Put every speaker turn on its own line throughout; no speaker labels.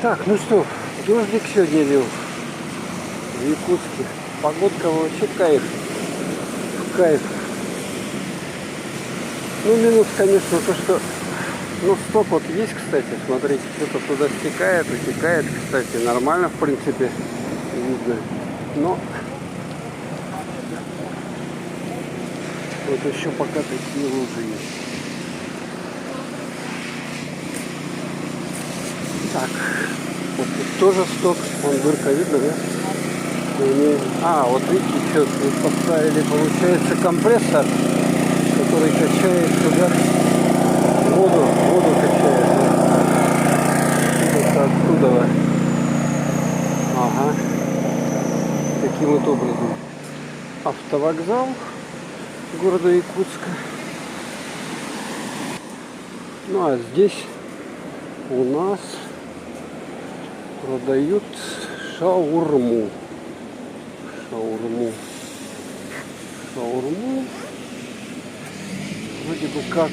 Так, ну что, дождик сегодня лил в Якутске. Погодка вообще кайф. Кайф. Ну, минус, конечно, то, что... Ну, сток вот есть, кстати, смотрите, что-то туда стекает, утекает, кстати, нормально, в принципе, видно. Но вот еще пока такие лужи есть. Так, вот тут тоже сток, вон дырка видно, да? Вот видите, что тут поставили, получается, компрессор, который качает туда воду качает. Вот оттуда. Ага. Таким вот образом. Автовокзал города Якутска. Ну а здесь у нас продают шаурму. Шаурму. Вроде бы как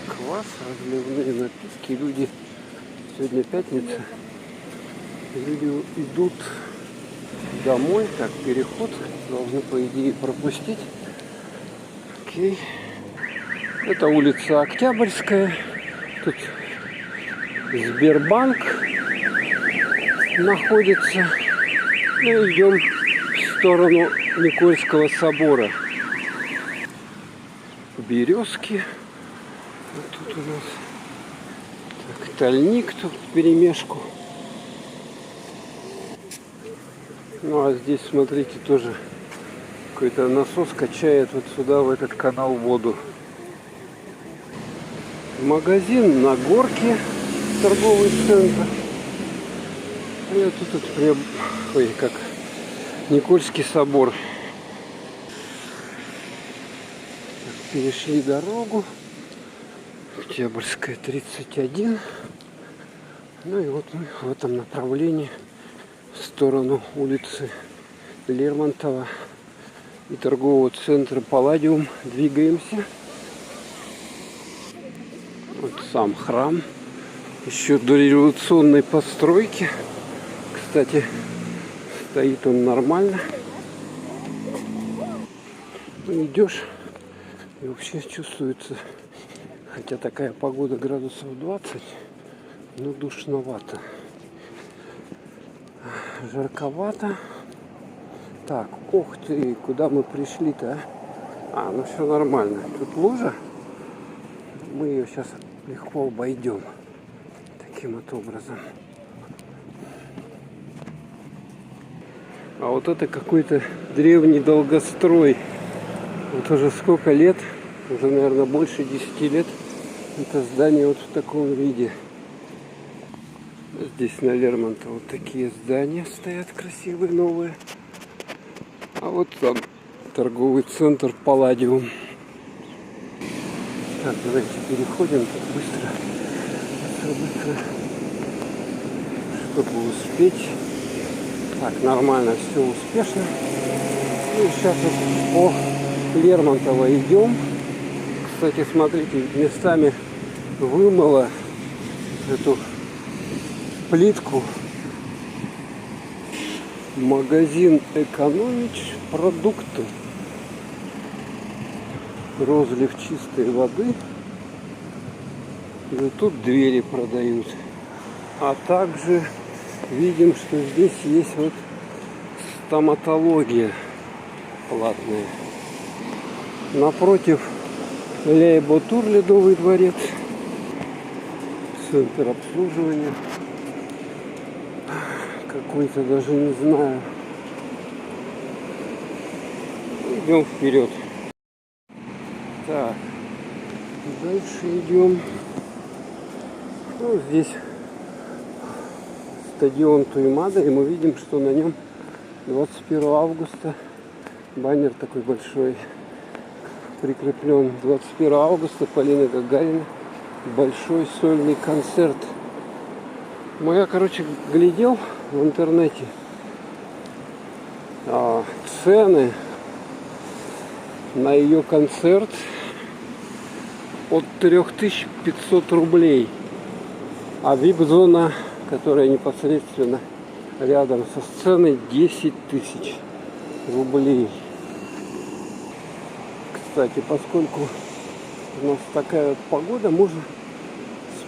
квас, разливные напитки. Люди, сегодня пятница, люди идут домой. Так, переход должны, по идее, пропустить. Окей. Это улица Октябрьская. Тут Сбербанк находится. Мы идем в сторону Никольского собора. Березки. Вот тут у нас так, тальник тут вперемешку. Ну а здесь, смотрите, тоже какой-то насос качает вот сюда, в этот канал, воду. Магазин на горке, торговый центр. И вот тут прям, как Никольский собор. Перешли дорогу. Октябрьская, 31. Ну и вот мы в этом направлении в сторону улицы Лермонтова и торгового центра Палладиум двигаемся. Вот сам храм. Еще дореволюционной постройки. Кстати, стоит он нормально. Идешь, и вообще чувствуется, хотя такая погода градусов 20, но душновато. Жарковато. Так, ух ты, куда мы пришли-то, а? Ну все нормально. Тут лужа. Мы ее сейчас легко обойдем. Таким вот образом. А вот это какой-то древний долгострой. Вот уже сколько лет, уже, наверное, больше 10 лет, это здание вот в таком виде. Здесь на Лермонтова вот такие здания стоят красивые, новые. А вот там торговый центр Палладиум. Так, давайте переходим так быстро, чтобы успеть. Так, нормально, все успешно. И сейчас вот по Лермонтова идем. Кстати, смотрите, местами вымыло эту плитку. Магазин «Экономич продукты». Розлив чистой воды. И вот тут двери продают. А также видим, что здесь есть вот стоматология платная. Напротив Ляйботур, Ледовый дворец. Центр обслуживания. Какой-то, даже не знаю. Идем вперед. Так, дальше идем. Ну, здесь стадион Туймада, и мы видим, что на нем 21 августа баннер такой большой прикреплен. 21 августа Полина Гагарина, большой сольный концерт. Я, глядел в интернете цены на ее концерт от 3500 рублей. А VIP-зона которая непосредственно рядом со сценой, 10 тысяч рублей. Кстати, поскольку у нас такая вот погода, можно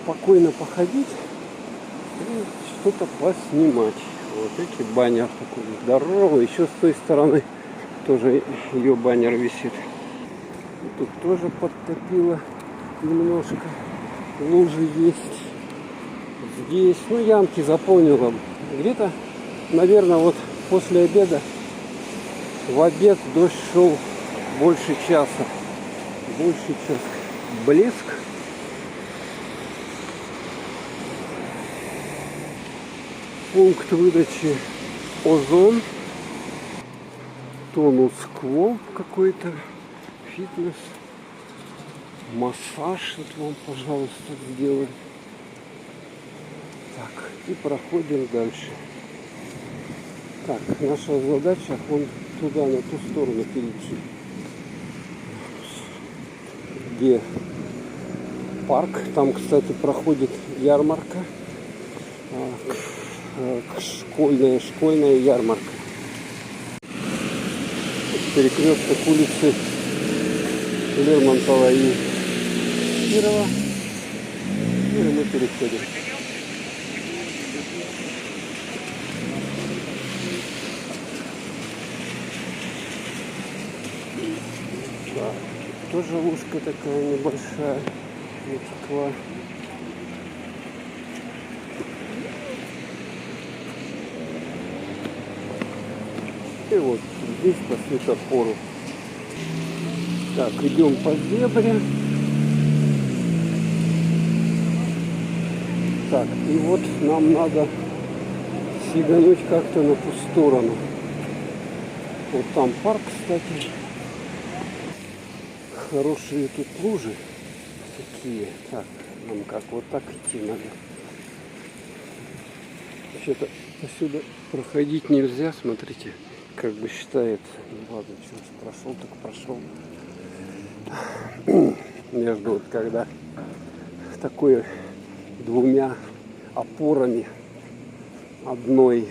спокойно походить и что-то поснимать. Вот эти баннер такой здоровый. Еще с той стороны тоже ее баннер висит. И тут тоже подтопило немножко. Лужи есть. Здесь, ну, ямки заполнила. Где-то, наверное, вот после обеда, в обед дождь шел больше часа. Больше часа. Блеск. Пункт выдачи Озон. Тонус Клуб какой-то. Фитнес. Массаж вот вам, пожалуйста, сделаю. Так, и проходим дальше. Так, наша задача вон туда, на ту сторону перейти. Где парк. Там, кстати, проходит ярмарка. Школьная ярмарка. Перекресток улицы Лермонтова и Кирова. И мы переходим. Да. Тоже лужка такая небольшая. Москва. И вот здесь по светофору. Так, идем по зебре. Так, и вот нам надо сигануть как-то на ту сторону. Вот там парк, кстати. Хорошие тут лужи такие. Так, нам как, вот так идти надо. Вообще-то отсюда проходить нельзя, смотрите, как бы считается. Ну ладно, что ж, прошел, так прошел. Между вот когда такой двумя опорами одной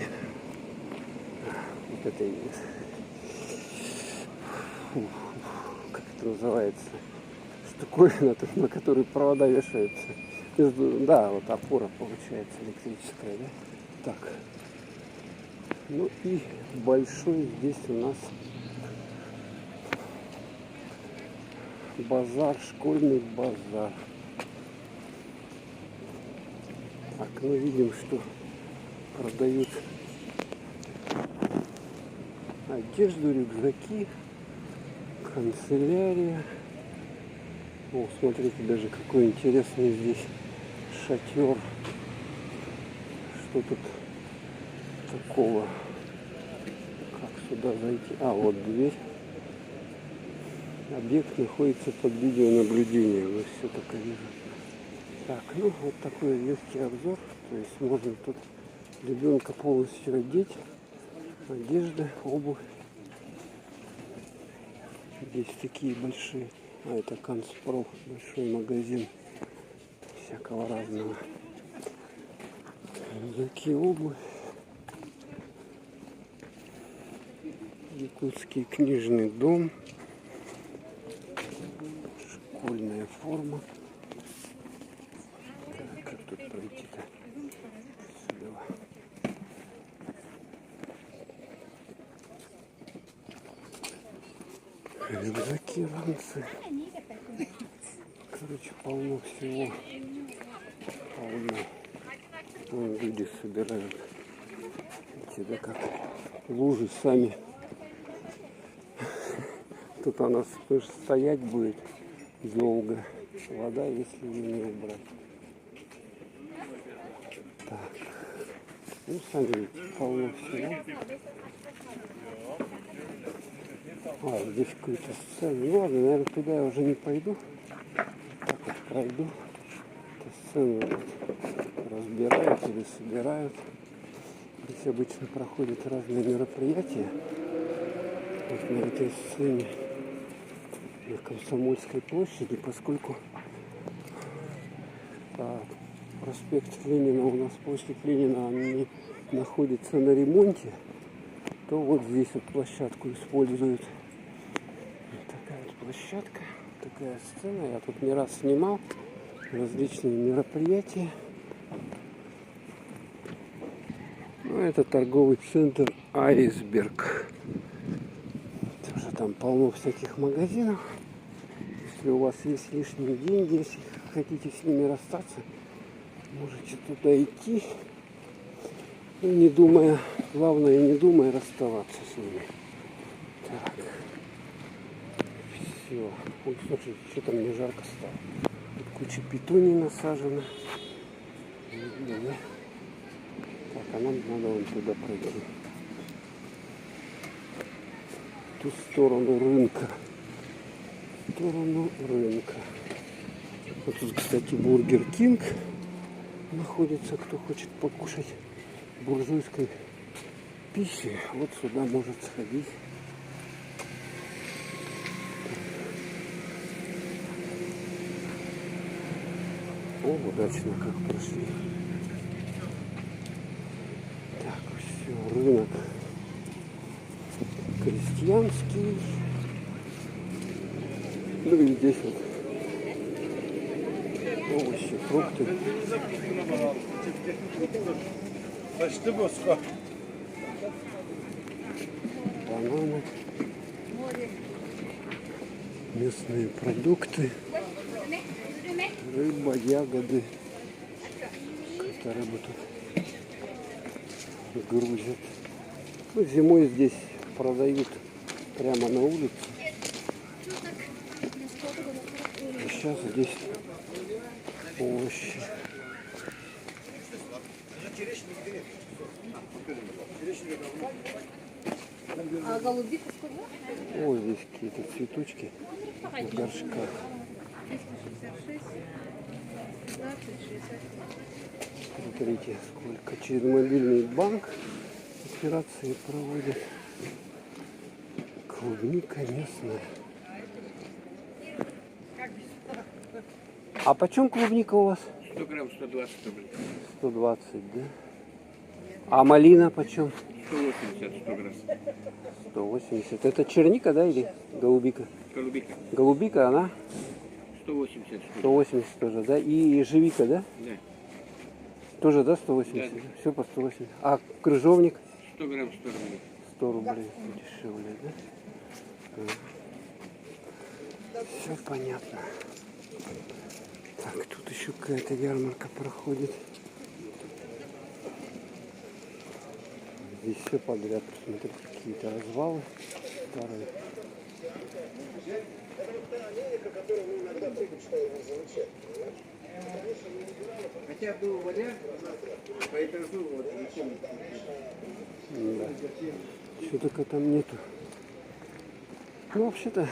вот этой, как это называется, штуковина, на которой провода вешаются. Да, вот опора получается электрическая, да? Так. Ну и большой здесь у нас базар, школьный базар. Так, мы видим, что продают одежду, рюкзаки, канцелярия. О, смотрите, даже какой интересный здесь шатер. Что тут такого? Как сюда зайти? А, вот дверь. Объект находится под видеонаблюдением. Вот все только вижу. Так, ну вот такой легкий обзор. То есть можно тут ребенка полностью одеть. Одежда, обувь. Здесь такие большие. А это Канцпро, большой магазин всякого разного. Рюкзаки, обувь. Якутский книжный дом. Школьная форма. Так, как тут пройти-то? Сюда. Рюкзаки, ранцы. Короче, полно всего. Полно. Вон люди собирают. Тебя как лужи сами. Тут она стоять будет долго. Вода, если ее не убрать. Так. Ну, сами видите, полно всего. А, здесь какая-то сцена. Ну ладно, наверное, туда я уже не пойду. Так вот пройду. Эту сцену вот разбирают или собирают. Здесь обычно проходят разные мероприятия. Вот на этой сцене на Комсомольской площади, поскольку проспект Ленина у нас после Ленина не находится на ремонте, то вот здесь вот площадку используют. Вот такая вот площадка, такая сцена. Я тут не раз снимал различные мероприятия. Ну, это торговый центр Айсберг. Тоже там полно всяких магазинов. Если у вас есть лишние деньги, если хотите с ними расстаться, можете туда идти. Ну, не думая, главное, не думая расставаться с ними. Так. Все. Ой, слушай, что-то мне жарко стало. Тут куча петуний насажена. Так, а нам надо вон туда пройти. В ту сторону рынка. Вот тут, кстати, Бургер Кинг находится, кто хочет покушать буржуйской пищи, вот сюда может сходить. О, удачно как прошли. Так, все, рынок крестьянский. Ну и здесь вот овощи, фрукты. Бананы. Местные продукты. Рыба, ягоды. Какая-то рыба тут грузят. Ну, зимой здесь продают прямо на улице. А сейчас здесь овощи.
А голубика сколько?
О, здесь какие-то цветочки в горшках.
266, 15, 60.
Смотрите, сколько. Через мобильный банк операции проводят. Клубника местная. А почем клубника у вас?
100 грамм 120 рублей.
120, да? А малина почем?
180 100 грамм.
180. Это черника, да, или голубика?
Голубика.
Голубика, она
180 штук.
180 тоже, да? И ежевика, да?
Да.
Тоже, да, 180?
Да.
Все по 180. А крыжовник?
100 грамм 100 рублей.
100 рублей дешевле, да? Все понятно. Так, тут еще какая-то ярмарка проходит. Здесь все подряд. Посмотрите, какие-то развалы старые.
Хотя был вариант по этажу вот
Да. Что только там нету. Ну, вообще-то,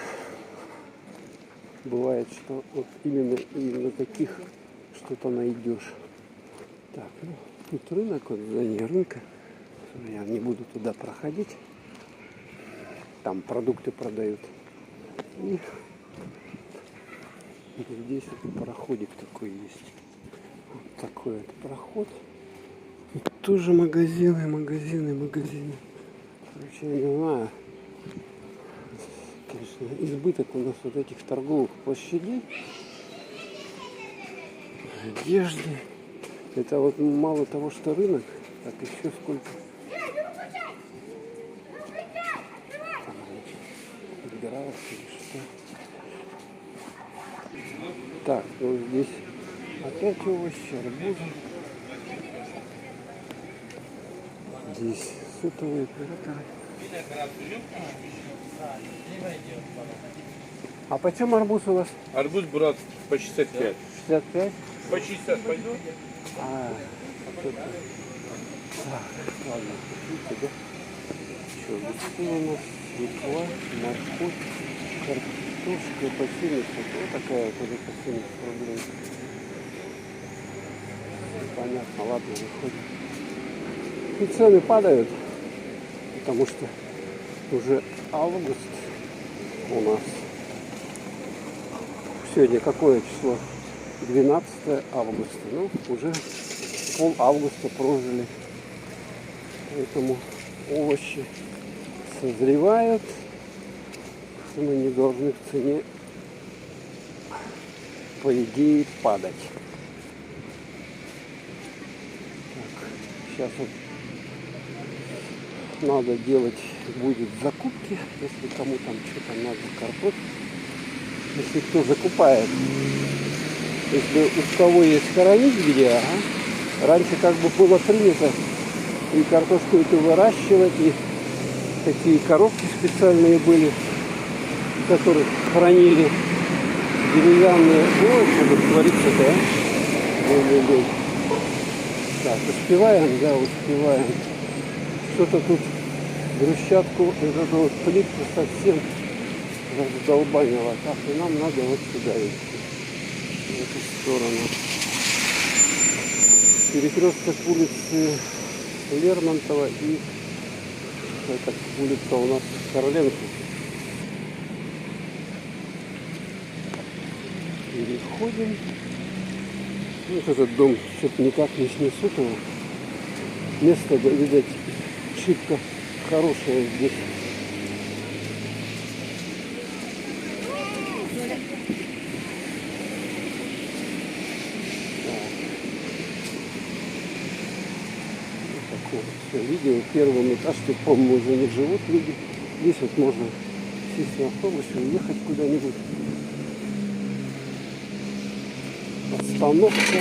бывает, что вот именно таких что-то найдешь. Так, ну, тут рынок, вот здание рынка. Я не буду туда проходить. Там продукты продают. И здесь вот проходик такой есть. Вот такой вот проход. И тоже магазины. Короче, я не знаю. Конечно, избыток у нас вот этих торговых площадей. Одежды. Это вот мало того, что рынок, так еще сколько. Там игралось или что. Так, вот здесь опять овощи, арбузы. Здесь сотовые операторы. А почем арбуз у вас?
Арбуз, брат, по 65.
65?
По 60 пойдет?
Что-то. Так, ладно, видите, да? Что, листы у нас, свекла, морковь, картошка по 70. Вот такая тоже по 70 рублей. Понятно, ладно, выходит. И цены падают, потому что уже август у нас. Сегодня какое число? 12 августа. Ну, уже пол августа прожили. Поэтому овощи созревают. Мы не должны в цене, по идее, падать. Так, сейчас вот надо делать будет закупки, если кому там что-то надо, картофель. Если кто закупает. Если у кого есть хоронить где, раньше как бы было принято и картошку эту выращивать, и такие коробки специальные были, в которых хранили деревянные. Ой, что тут творится, да? Ой-ой-ой. Так, успеваем, да, успеваем. Что-то тут брусчатку, вот эту вот плитку совсем раздолбанило. Так, и нам надо вот сюда идти, в эту сторону. Перекресток улицы Лермонтова и это улица у нас Короленко. Переходим. Вот этот дом что-то никак не снесут его. Место, видать, шибко хорошее здесь. Видео, первый этаж, тут, по-моему, уже не живут люди. Здесь вот можно сесть на автобус и уехать куда-нибудь. Остановка.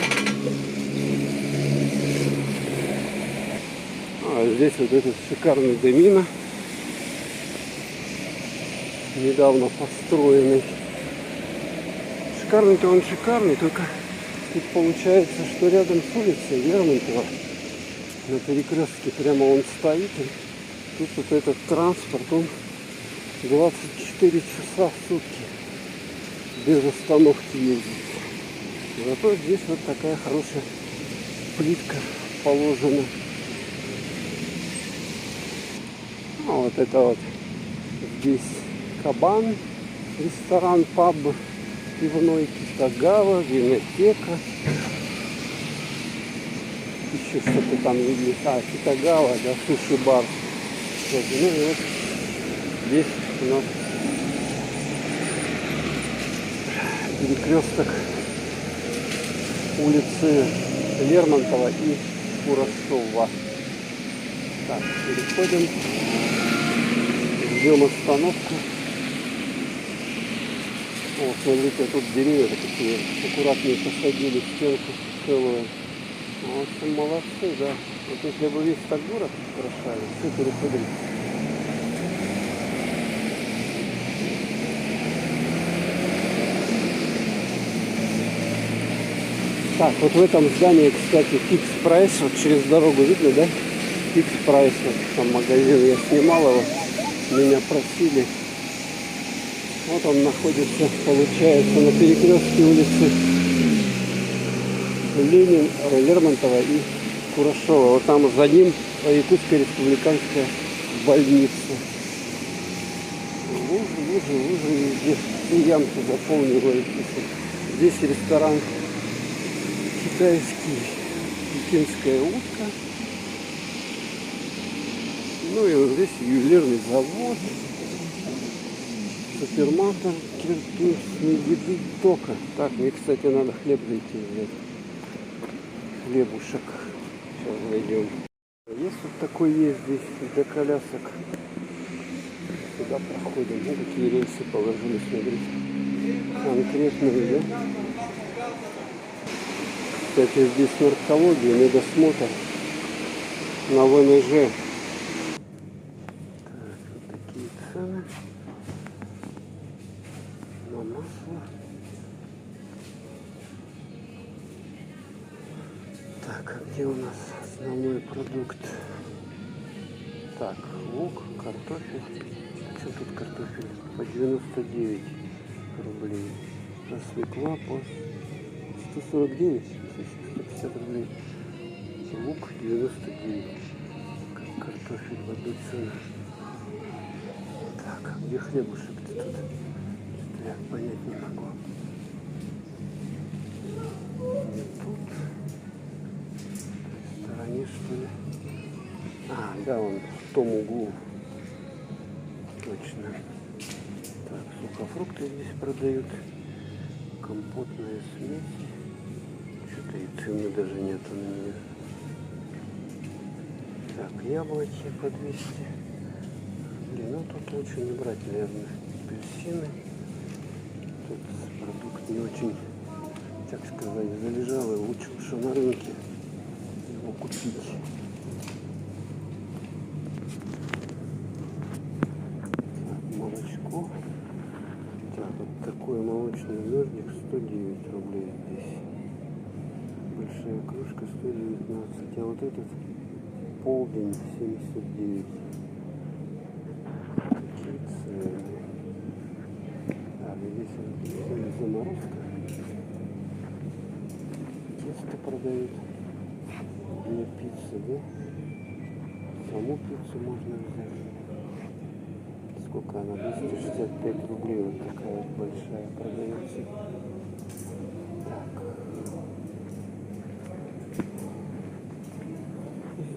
А здесь вот этот шикарный домино. Недавно построенный. Шикарный-то он шикарный, только тут получается, что рядом с улицей Лермонтова на перекрестке прямо он стоит. И тут вот этот транспорт, он 24 часа в сутки без остановки ездит. Зато здесь вот такая хорошая плитка положена. А вот это вот здесь кабан, ресторан, паб, пивной, Китагава, винотека. Еще что-то там есть. А, Китагава, да, суши-бар. Ну и вот здесь у нас перекресток улицы Лермонтова и Курашова. Так, переходим. Ждем остановку. О, смотрите, тут деревья такие аккуратные посадили, стенку целую. В общем, молодцы, да. Вот если бы весь так город украшали, все переходили. Так, вот в этом здании, кстати, Фикс Прайс, вот через дорогу видно, да? Фикс Прайс, вот там магазин, я снимал его, меня просили. Вот он находится, получается, на перекрестке улицы Лермонтова и Курашова. Вот там за ним Якутская республиканская больница. Лужи везде. И ямки заполниваются. Здесь ресторан китайский, пекинская утка. Ну и вот здесь ювелирный завод. Супермаркет, кирпичные еды только. Так, мне, кстати, надо хлеб зайти взять. Хлебушек. Сейчас зайдем. Есть вот такой есть здесь для колясок. Сюда проходим. Ну, такие рельсы положили, смотрите. Конкретные, да? Кстати, здесь наркология, медосмотр на ВНЖ. Так, вот такие цены. На масло. Так, а где у нас основной продукт? Так, лук, картофель. Что тут картофель? По 99 рублей. А свекла по 149, 150 рублей. Лук 99. Как картофель в одну цену. Так, а где хлебушек-то тут? Что-то я понять не могу. тут. В стороне, что ли? А, да, он в том углу. Точно. Так, сухофрукты здесь продают. Компотные смеси. Что-то и цены даже нету на нее. Так, яблоки по 200. Блин, ну тут лучше не брать, наверное, апельсины. Тут продукт не очень, так сказать, залежалый. Лучше уж на рынке его купить. Так, молочко. Так, вот такой молочный дождик 109 рублей здесь. Большая кружка 119. А вот этот полдень 79. Такие цены. Так, здесь заморозка. Тесто продают. Для пиццы, да? Саму пиццу можно взять. Сколько она? 265 рублей. Вот такая вот большая продается. Так.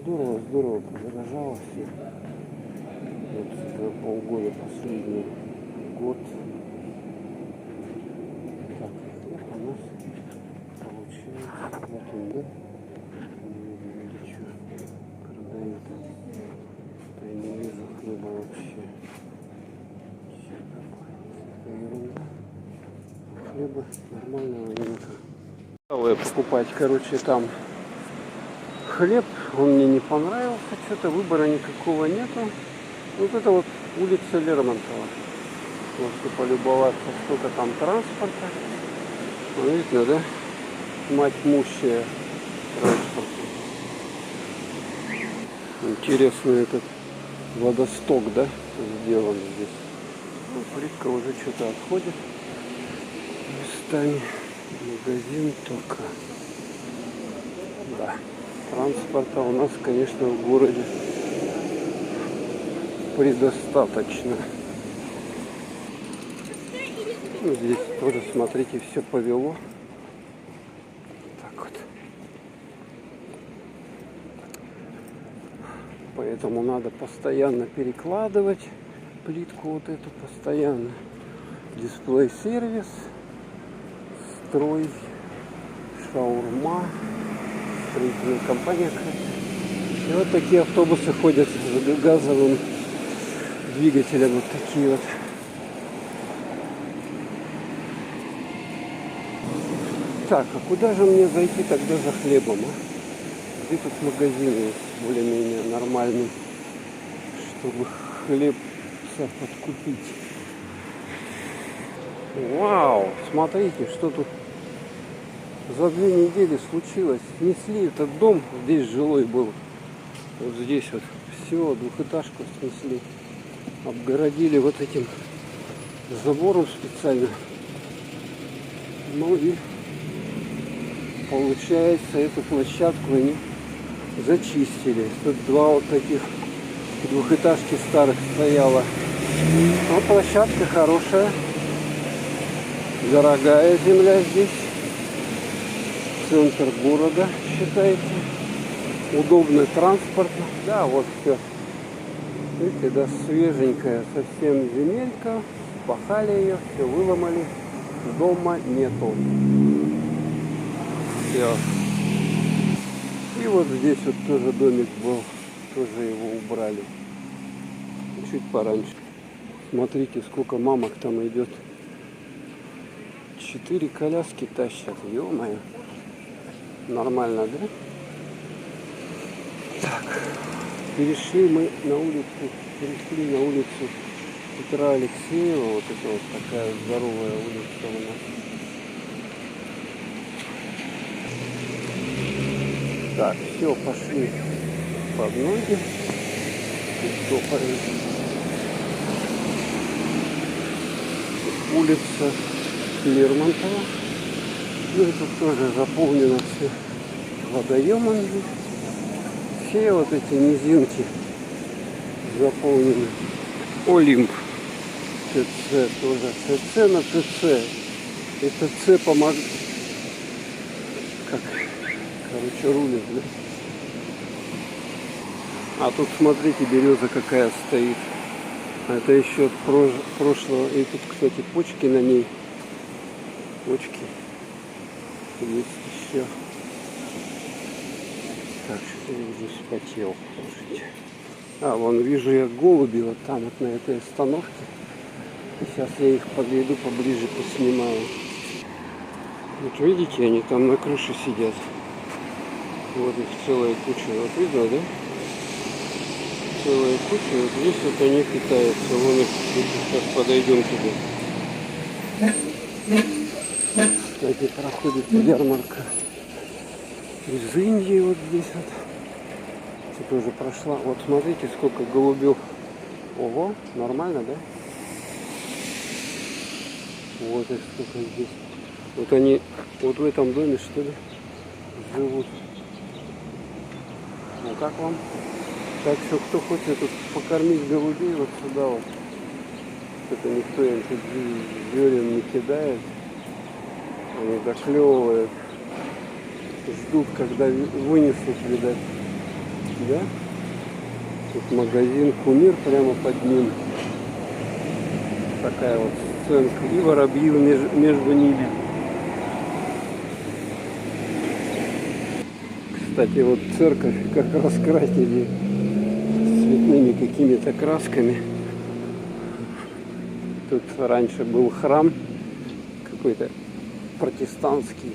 Здорово, здорово подорожало все. Вот за полгода, последний год. Так, хлеб у нас получается. Вот он, да? Не видно, или что продают. Я не вижу хлеба вообще. Такая ерунда. Хлеба нормального нету. Стал я покупать, короче, там хлеб, он мне не понравился, что-то выбора никакого нету. Вот это вот улица Лермонтова. Можете полюбоваться, сколько там транспорта. Ну, видно, да? Мать мущая транспорта. Интересно, этот водосток, да, сделан здесь. Ну, плитка уже что-то отходит местами. Магазин только. Да. Транспорта у нас, конечно, в городе предостаточно. Ну, здесь тоже, смотрите, все повело. Так вот. Поэтому надо постоянно перекладывать плитку вот эту постоянно. Дисплей-сервис, строй, шаурма. Строительная компания. И вот такие автобусы ходят с газовым двигателем. Вот такие вот. Так, а куда же мне зайти тогда за хлебом? А? Где тут магазин есть более-менее нормальный, чтобы хлеб подкупить? Вау! Смотрите, что тут за 2 недели случилось. Снесли этот дом, здесь жилой был. Вот здесь вот все, двухэтажку снесли. Обгородили вот этим забором специально. Ну и получается, эту площадку они зачистили. Тут 2 вот таких двухэтажки старых стояло. Но площадка хорошая. Дорогая земля здесь. Центр города считается. Удобный транспорт. Да, вот все. Видите, да, свеженькая совсем земелька. Пахали ее, все выломали. Дома нету. Все. И вот здесь вот тоже домик был. Тоже его убрали. Чуть пораньше. Смотрите, сколько мамок там идет. 4 коляски тащат. Ё-моё. Нормально, да? Так. Перешли на улицу Петра Алексеева. Вот это вот такая здоровая улица у нас. Так, все, пошли под ноги. И топаем. Улица Лермонтова. Ну и тут тоже заполнено все водоемами. Все вот эти низинки заполнены. Олимп. ТЦ тоже. ТЦ на ТЦ. И ТЦ как, короче, рулит, да? А тут, смотрите, береза какая стоит. Это еще от прошлого. И тут, кстати, почки на ней. Почки. Есть еще. Так, что я уже вспотел. Слушайте. А, вон вижу я голуби вот там, вот на этой остановке. Сейчас я их подведу поближе, поснимаю. Вот видите, они там на крыше сидят. Вот их целая куча. Вот видно, да? Целая куча. Вот здесь вот они питаются. Вон их, сейчас подойдем туда. Кстати, проходит ярмарка из Индии вот здесь вот. Тут уже прошла. Вот смотрите, сколько голубев. Ого, нормально, да? Вот их сколько здесь. Вот они вот в этом доме, что ли, живут. Ну как вам? Так что кто хочет тут покормить голубей, вот сюда вот. Это никто им тут зерен не кидает. Они доклевывают. Ждут, когда вынесут, видать. Да? Тут магазин Кумир прямо под ним. Такая вот сценка. И воробьи между ними. Кстати, вот церковь как раскрасили цветными какими-то красками. Тут раньше был храм какой-то протестантский.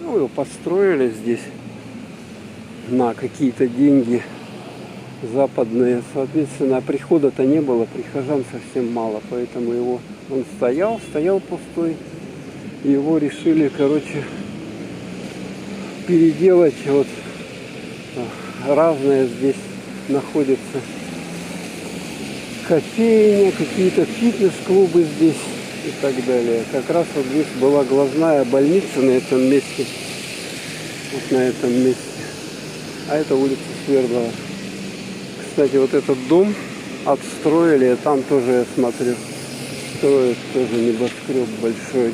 Ну, его построили здесь на какие-то деньги западные. Соответственно, прихода-то не было, прихожан совсем мало. Поэтому он стоял пустой. Его решили, короче, переделать. Вот разное здесь находится. Кофейня, какие-то фитнес-клубы здесь и так далее. Как раз вот здесь была глазная больница на этом месте. Вот на этом месте. А это улица Свердлова. Кстати, вот этот дом отстроили. Там тоже, я смотрю, строят тоже небоскреб большой.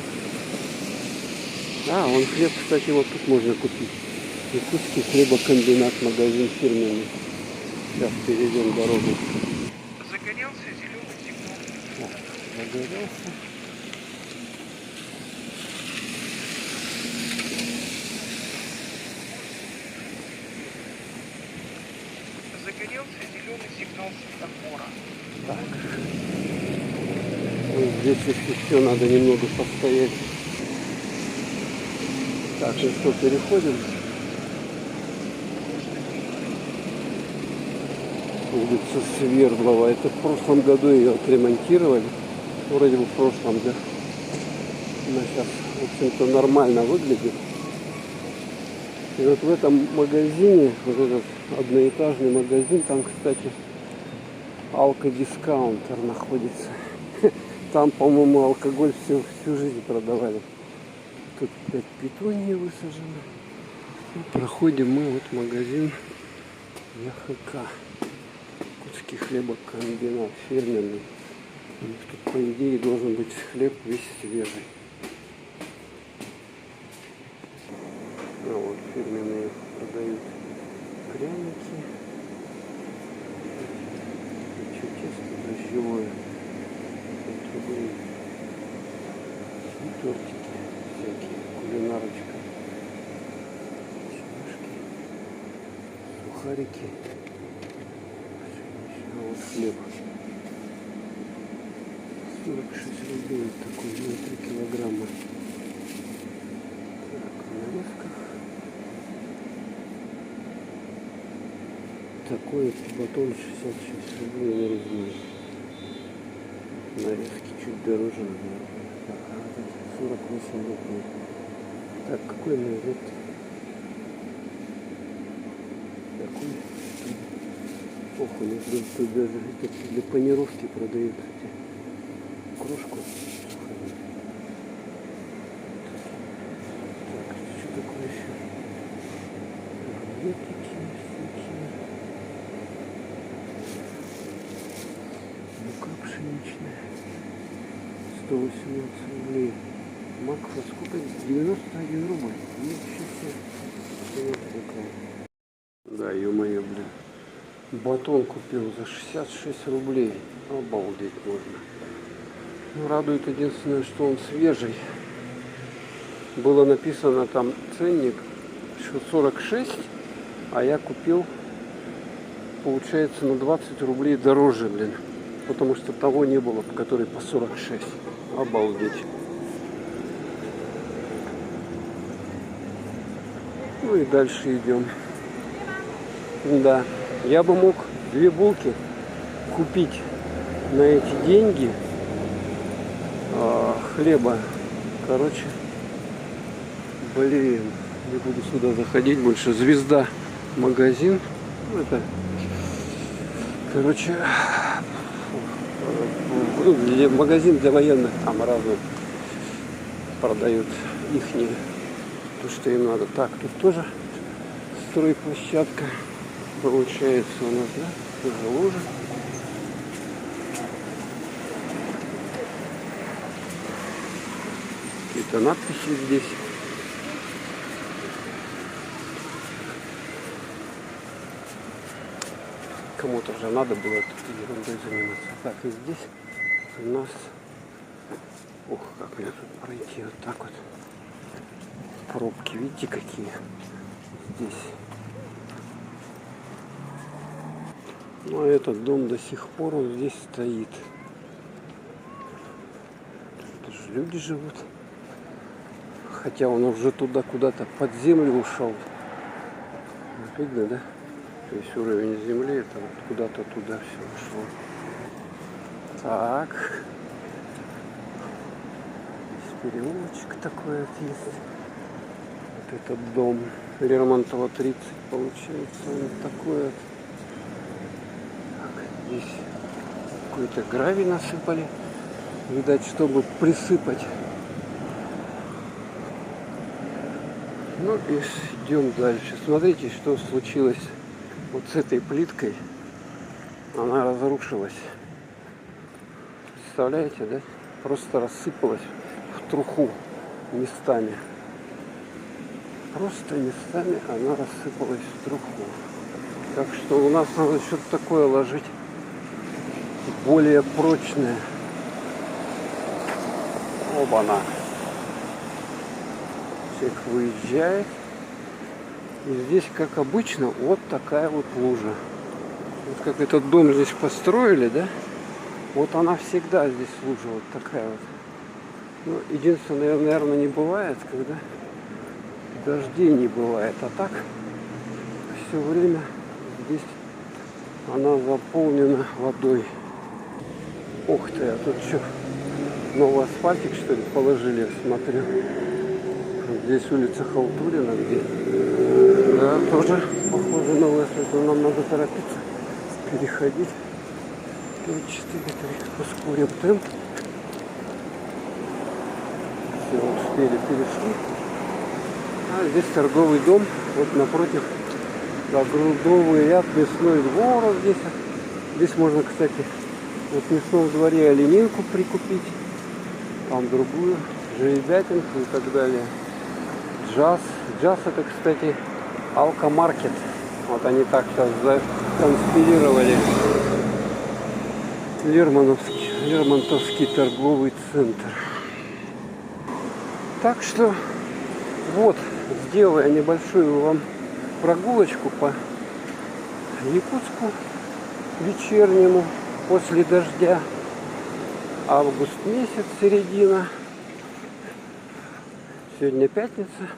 А, вон хлеб, кстати, вот тут можно купить. Якутский хлебокомбинат, магазин фирменный. Сейчас перейдем дорогу.
Загорелся зеленый сигнал.
Загорелся.
Загорелся зеленый сигнал светофора.
Так. Вот здесь еще надо немного постоять. Так, ну что, переходим. Улица Свердлова. Это в прошлом году ее отремонтировали. Вроде бы в прошлом, да. Она сейчас, в общем-то, нормально выглядит. И вот в этом магазине, вот этот одноэтажный магазин, там, кстати, алкодискаунтер находится. Там, по-моему, алкоголь всю жизнь продавали. Тут 5 петунии высажены. И проходим мы вот магазин ЯХК. Якутский хлебокомбинат фирменный. У них тут, по идее, должен быть хлеб весь свежий. А вот фирменные продают пряники. Еще тесто дрожжевое. И тортики всякие, кулинарочка. Чебушки, сухарики. А вот хлеб. 46 рублей такой, на 3 килограмма. Так, в нарезках. Такой батон 66 рублей нарезной. Нарезки чуть дороже, наверное. Так, а вот 48 рублей. Так, какой нарезок? Такой. Ох, у них тут даже для панировки продают кружку. Так, что такое еще? Ветики всякие. Мука пшеничная. 118 рублей. Макфа сколько? 91 рубль. Ничего себе. Да, ё-моё, блин. Батон купил за 66 рублей. Обалдеть можно. Ну, радует единственное, что он свежий. Было написано там ценник, что 46, а я купил, получается, на 20 рублей дороже, блин. Потому что того не было, который по 46. Обалдеть. Ну и дальше идем. Да, я бы мог 2 булки купить на эти деньги хлеба. Короче, блин, не буду сюда заходить больше. Звезда магазин. Это, короче, магазин для военных, там разные продают ихние, то, что им надо. Так, тут тоже стройплощадка получается у нас, да? Тоже лужа. Какие-то надписи здесь. Кому-то же надо было этой ерундой заниматься. Так, и здесь у нас... Ух, как мне тут пройти вот так вот. Пробки, видите, какие здесь. Ну, а этот дом до сих пор он здесь стоит. Тут же люди живут. Хотя он уже туда куда-то под землю ушел. Видно, да? То есть уровень земли, это вот куда-то туда все ушло. Так. Здесь переулочек такой вот есть. Вот этот дом Лермонтова 30 получается. Он такой вот. Так, здесь какой-то гравий насыпали. Видать, чтобы присыпать. Ну и идем дальше. Смотрите, что случилось вот с этой плиткой. Она разрушилась. Представляете, да? Просто рассыпалась в труху местами. Просто местами она рассыпалась в труху. Так что у нас надо что-то такое ложить. Более прочное. Оба-на. Человек выезжает. И здесь, как обычно, вот такая вот лужа. Вот как этот дом здесь построили, да? Вот она всегда здесь лужа вот такая вот. Ну, единственное, наверное, не бывает, когда дождей не бывает. А так все время здесь она заполнена водой. Ух ты, а тут что, новый асфальтик, что ли, положили, я смотрю. Здесь улица Халтурина, где, да, тоже похоже новый асфальт, но нам надо торопиться, переходить. 5, 4, 3, ускорим темп. Все, успели, перешли. А здесь торговый дом, вот напротив, грудовый ряд, мясной двор вот здесь. Здесь можно, кстати, вот в мясном дворе оленинку прикупить, там другую, жеребятинку и так далее. Джаз. Джаз это, кстати, алкомаркет. Вот они так сейчас законспирировали. Лермонтовский торговый центр. Так что вот, сделаю я небольшую вам прогулочку по Якутску вечернему после дождя. Август месяц, середина. Сегодня пятница.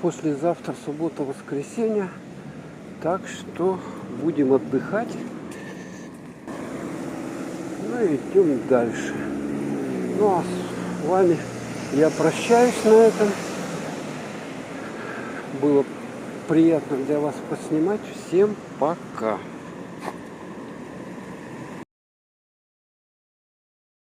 Послезавтра суббота, воскресенье. Так что будем отдыхать. Ну и идем дальше. Ну а с вами я прощаюсь на этом. Было приятно для вас поснимать. Всем пока.